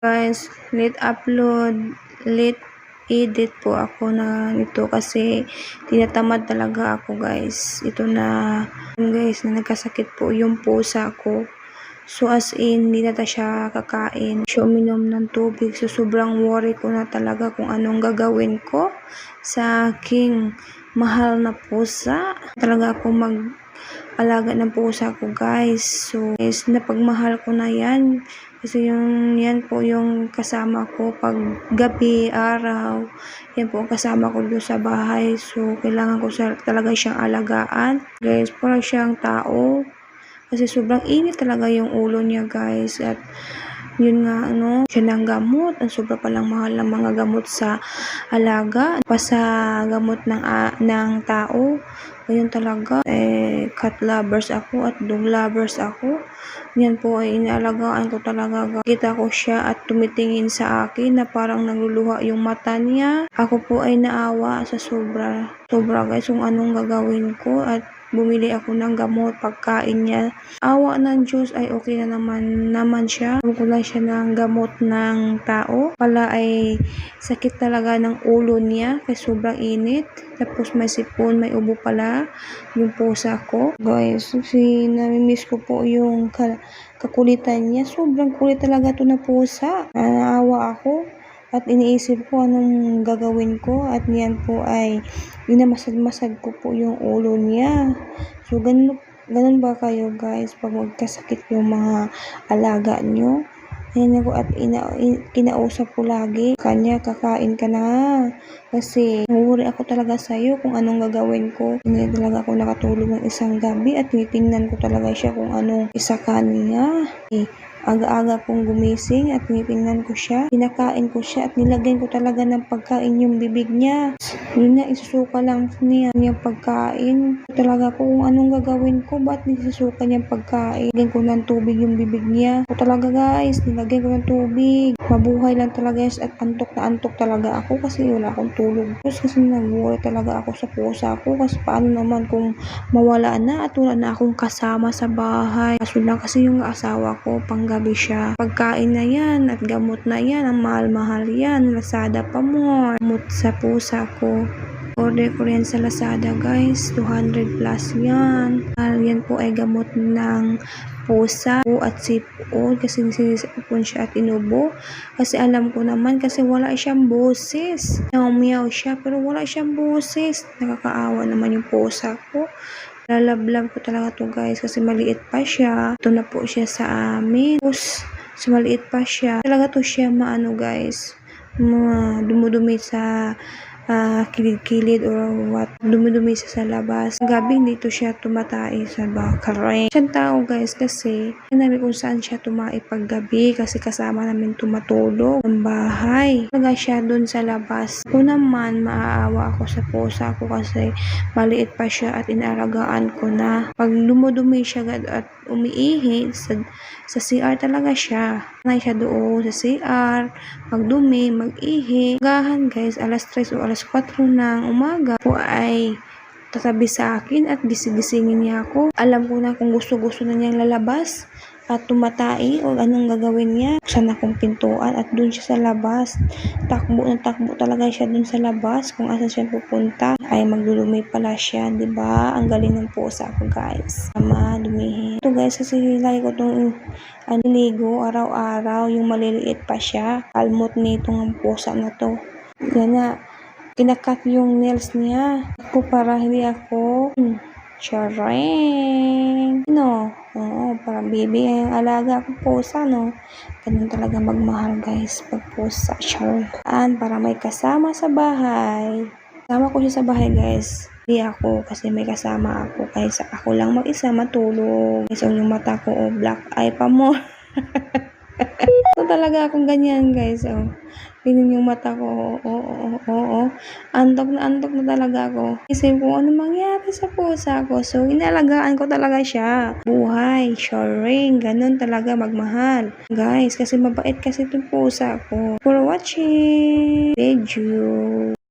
Guys, late edit po ako na ito kasi tinatamad talaga ako guys. Ito na guys na nagkasakit po yung pusa ko. So as in, hindi na siya kakain. Siya uminom ng tubig. So sobrang worry ko na talaga kung anong gagawin ko sa aking mahal na pusa. Talaga ako mag-alaga ng pusa ko guys. So guys, napagmahal ko na yan. Kasi yan po yung kasama ko pag gabi, araw. Yan po ang kasama ko doon sa bahay. So, kailangan ko talaga siyang alagaan. Guys, parang siyang tao. Kasi sobrang init talaga yung ulo niya guys. At yun nga, siya ng gamot. Ang sobra palang mahal ng mga gamot sa alaga. Pa sa gamot ng tao. Ayun talaga, cat lovers ako at dog lovers ako. Yan po ay inaalagaan ko talaga. Kita ko siya at tumitingin sa akin na parang nagluluha yung mata niya. Ako po ay naawa sa sobra. Sobra guys kung anong gagawin ko at bumili ako ng gamot, pagkain niya. Awa ng Diyos ay okay na naman siya. Ko lang siya ng gamot ng tao. Pala ay sakit talaga ng ulo niya kasi sobrang init. Tapos may sipon, may ubo pala yung pusa ko. Guys, namimiss ko po yung kakulitan niya. Sobrang kulit talaga to na pusa. Naawa ako. At iniisip ko anong gagawin ko at yan po ay minamasag-masag ko po yung ulo niya. So, ganun ba kayo guys pag magkasakit yung mga alaga nyo? Ayan ako at kinausap ko lagi. Kanya, kakain ka na. Kasi, nanguri ako talaga sa'yo kung anong gagawin ko. Hindi talaga ako nakatulog ng isang gabi at tinitingnan ko talaga siya kung anong isa kanya. Aga-aga kong gumising at tinitingnan ko siya. Pinakain ko siya at nilagyan ko talaga ng pagkain yung bibig niya. Yun na, isusuka lang niya yung pagkain. Talaga ko kung anong gagawin ko. Ba't nisusuka niyang pagkain? Nilagyan ko ng tubig yung bibig niya. O talaga guys, nilagyan ko ng tubig. Mabuhay lang talaga guys at antok na antok talaga ako kasi wala akong tulog. Kasi nag-worry talaga ako sa pusa ko. Kasi paano naman kung mawala na at wala na akong kasama sa bahay. Kaso lang kasi yung asawa ko, panggabi siya. Pagkain na yan at gamot na yan. Ang mahal-mahal yan. Lazada pa more. Gamot sa pusa ko. Order ko rin sa Lazada guys. 200 plus yan. Yan po ay gamot ng pusa at sipon kasi sinisipon siya at inubo. Kasi alam ko naman kasi wala siyang boses. Meow siya pero wala siyang boses. Nakakaawa naman yung pusa ko. Lalablab ko talaga to guys kasi maliit pa siya. Ito na po siya sa amin. Tapos so maliit pa siya. Talaga to siya guys. Dumudumi sa kilid-kilid or what. Dumudumi sa labas. Gabi dito siya tumatay sa bakare. Siyang tao guys kasi namin kung saan siya tumai pag gabi kasi kasama namin tumatulog ng bahay. Talaga siya dun sa labas. Kung naman maaawa ako sa pusa ko kasi maliit pa siya at inaalagaan ko na. Pag dumudumi siya at umiihi sa CR talaga siya. Nanay siya doon sa CR. Magdumi, mag-ihi. Gahan guys, alas 3 o alas 4 ng umaga po ay tatabi sa akin at gising-gisingin niya ako. Alam ko na kung gusto-gusto na niyang lalabas at tumatai o anong gagawin niya. Buksan akong pintuan at dun siya sa labas. Takbo na takbo talaga siya dun sa labas. Kung asan siya pupunta ay magdudumi pala siya. Diba? Ang galing ng pusa ko guys. Tama, dumihin. Ito guys kasi lagi ko itong niligo araw-araw. Yung maliliit pa siya. Almot nitong pusa na to. Yan na. Kinakat yung nails niya. Ako para hindi ako charing. Oo, parang baby ang alaga akong pusa, Ganun talaga magmahal guys pag pusa. Para may kasama sa bahay. Kasama ko siya sa bahay guys. Hindi ako kasi may kasama ako. Kaysa ako lang mag-isa matulog. So yung mata ko black eye pa mo. So talaga akong ganyan guys. Ganyan yung mata ko. Oo. Antok na talaga ako. Isip ko ano mangyari sa pusa ko. So inalagaan ko talaga siya. Buhay, sharing, ganun talaga magmahal. Guys, kasi mabait kasi itong pusa ko. For watching video.